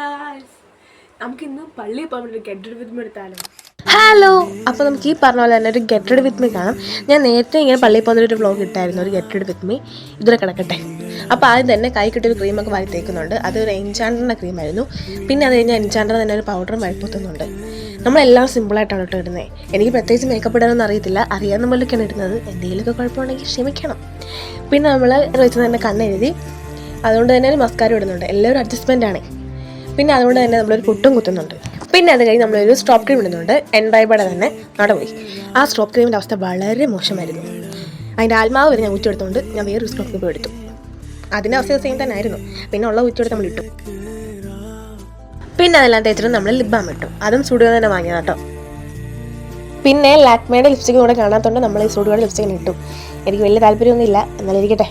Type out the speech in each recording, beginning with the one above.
Guys, നമുക്കിന്ന് പള്ളിയിൽ പോകാൻ വേണ്ടി ഗെറ്റ് റെഡി വിത്ത് മീ എടുത്താലോ? ഹലോ, അപ്പോൾ നമുക്ക് ഈ പറഞ്ഞ പോലെ തന്നെ ഒരു ഗെറ്റ് റെഡി വിത്ത് മീ കാണാം. ഞാൻ നേരത്തെ ഇങ്ങനെ പള്ളിയിൽ പോകുന്നൊരു വ്ലോഗ് ഇട്ടായിരുന്നു, ഒരു ഗെറ്റ് റെഡി വിത്ത് മീ. ഇതിൽ കിടക്കട്ടെ. അപ്പോൾ ആദ്യം തന്നെ കൈ കിട്ടിയൊരു ക്രീമൊക്കെ വാരി തേക്കുന്നുണ്ട്. അതൊരു എൻചാൻഡറിൻ്റെ ക്രീമായിരുന്നു. പിന്നെ അത് കഴിഞ്ഞാൽ എൻചാൻഡർ തന്നെ ഒരു പൗഡറും വഴിപ്പുത്തുന്നുണ്ട്. നമ്മളെല്ലാം സിമ്പിളായിട്ടാണ് ഇട്ട് ഇടുന്നത്. എനിക്ക് പ്രത്യേകിച്ച് മേക്കപ്പ് ഇടാനൊന്നും അറിയത്തില്ല, അറിയാവുന്ന പോലെയൊക്കെയാണ് ഇടുന്നത്. എന്തെങ്കിലുമൊക്കെ കുഴപ്പമുണ്ടെങ്കിൽ ക്ഷമിക്കണം. പിന്നെ നമ്മൾ വെച്ച് തന്നെ കണ്ണെഴുതി, അതുകൊണ്ട് തന്നെ ഒരു മസ്കാരം ഇടുന്നുണ്ട്. എല്ലാവരും അഡ്ജസ്റ്റ്മെൻ്റ് ആണ്. പിന്നെ അതുകൊണ്ട് തന്നെ നമ്മളൊരു പൊട്ടും കുത്തുന്നുണ്ട്. പിന്നെ അത് കഴിഞ്ഞ് നമ്മളൊരു സ്റ്റോപ്പ് ക്രീം ഇടുന്നുണ്ട്. എൻബൈബയുടെ തന്നെ നടപോയി. ആ സ്റ്റോപ്പ് ക്രീമിൻ്റെ അവസ്ഥ വളരെ മോശമായിരുന്നു. അതിൻ്റെ ആത്മാവ് വരെ ഞാൻ ഊറ്റിയെടുത്തുകൊണ്ട് ഞാൻ വേറൊരു സ്റ്റോപ്പ് ക്രീം എടുത്തു. അതിൻ്റെ അവസ്ഥ സെയിം തന്നെ ആയിരുന്നു. പിന്നെ ഉള്ള ഊറ്റിയെടുത്ത് നമ്മൾ ഇട്ടു. പിന്നെ അതെല്ലാം തേച്ചിട്ട് നമ്മൾ ലിപ് ബാം ഇട്ടു. അതും സ്റ്റുഡിയോ തന്നെ വാങ്ങിയത് കേട്ടോ. പിന്നെ ലാക്മേയുടെ ലിപ്സ്റ്റിക്ക് കൂടെ കാണാത്തതുകൊണ്ട് നമ്മൾ ഈ സ്റ്റുഡിയോയുടെ ലിപ്സ്റ്റിക്കിന് ഇട്ടു. എനിക്ക് വലിയ താല്പര്യമൊന്നുമില്ല, എന്നാലും ഇരിക്കട്ടെ.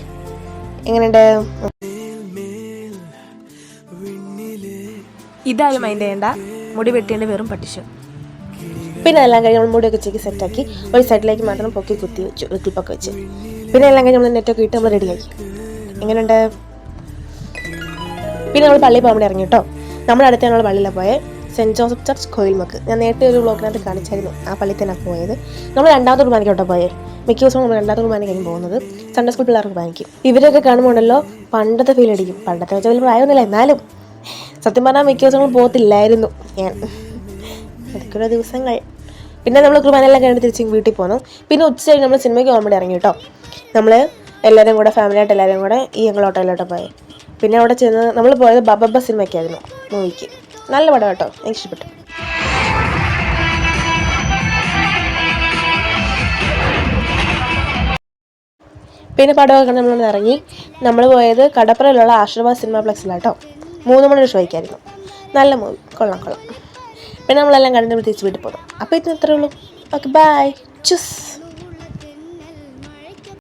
എങ്ങനെയുണ്ട്? ഇതായാലും മൈൻഡ് ചെയ്യേണ്ട, മുടി വെട്ടേണ്ട വെറും പട്ടിച്ചു. പിന്നെ എല്ലാം കഴിഞ്ഞ് നമ്മൾ മുടിയൊക്കെ ചെക്ക് സെറ്റാക്കി ഒരു സൈഡിലേക്ക് മാത്രം പൊക്കി കുത്തി വെച്ചു, ഒരു ക്ലിപ്പൊക്കെ വെച്ച്. പിന്നെ എല്ലാം കഴിഞ്ഞ് നമ്മൾ നെറ്റൊക്കെ ഇട്ട് നമ്മൾ റെഡിയാക്കി. എങ്ങനെയുണ്ട്? പിന്നെ നമ്മൾ പള്ളിയിൽ പോകാൻ വേണ്ടി ഇറങ്ങി കേട്ടോ. നമ്മുടെ അടുത്ത് ഞങ്ങൾ പള്ളിയിലാണ് പോയത്, സെൻറ്റ് ജോസഫ് ചർച്ച് കോയിൽമക്ക്. ഞാൻ നേരത്തെ ഒരു വ്ലോഗിനകത്ത് കാണിച്ചായിരുന്നു. ആ പള്ളിയിൽ തന്നെ പോയത്. നമ്മൾ രണ്ടാമത്തെ കുർബാനയ്ക്കോട്ടോ പോയത്. മിക്ക ദിവസവും നമ്മൾ രണ്ടാമത്തെ കുർബാനയ്ക്കായിരിക്കും പോകുന്നത്. സൺഡേ സ്കൂൾ പിള്ളേർക്ക് വാങ്ങിക്കും. ഇവരൊക്കെ കാണുമ്പോണ്ടല്ലോ പണ്ടത്തെ ഫീൽ അടിക്കും. പണ്ടത്തെ വെച്ചാൽ വലിയ പ്രായമൊന്നുമില്ല, എന്നാലും സത്യം പറഞ്ഞാൽ മിക്ക ദിവസങ്ങളും പോകത്തില്ലായിരുന്നു ഞാൻ. അതൊക്കെയുള്ള ദിവസങ്ങൾ. പിന്നെ നമ്മൾ കുർബാനയെല്ലാം കഴിഞ്ഞ് തിരിച്ച് വീട്ടിൽ പോകണം. പിന്നെ ഉച്ച കഴിഞ്ഞ് നമ്മൾ സിനിമയ്ക്ക് പോകാൻ വേണ്ടി ഇറങ്ങി കേട്ടോ. നമ്മൾ എല്ലാവരും കൂടെ ഫാമിലിയായിട്ട് എല്ലാവരും കൂടെ ഈ ഞങ്ങൾ ഹോട്ടലിലോട്ട് പോയി. പിന്നെ അവിടെ ചെന്ന് നമ്മൾ പോയത് ബബബ സിനിമയ്ക്കായിരുന്നു, മൂവിക്ക്. നല്ല പടം കേട്ടോ, എനിക്ക് ഇഷ്ടപ്പെട്ടു. പിന്നെ പടമൊക്കെ കണ്ട് നമ്മൾ ഇറങ്ങി. നമ്മൾ പോയത് കടപ്പുറയിലുള്ള ആശീർവാദ് സിനിമാപ്ലക്സിലാട്ടോ. 3 മണി ഷോയ്ക്കായിരുന്നു. നല്ല മൂവി, കൊള്ളാം. പിന്നെ നമ്മളെല്ലാം കണ്ട് നമ്മൾ തിരിച്ച് വീട്ടിൽ പോകും. അപ്പോൾ ഇതിന് ഇത്രയേ ഉള്ളൂ. Okay, bye, ചുസ്.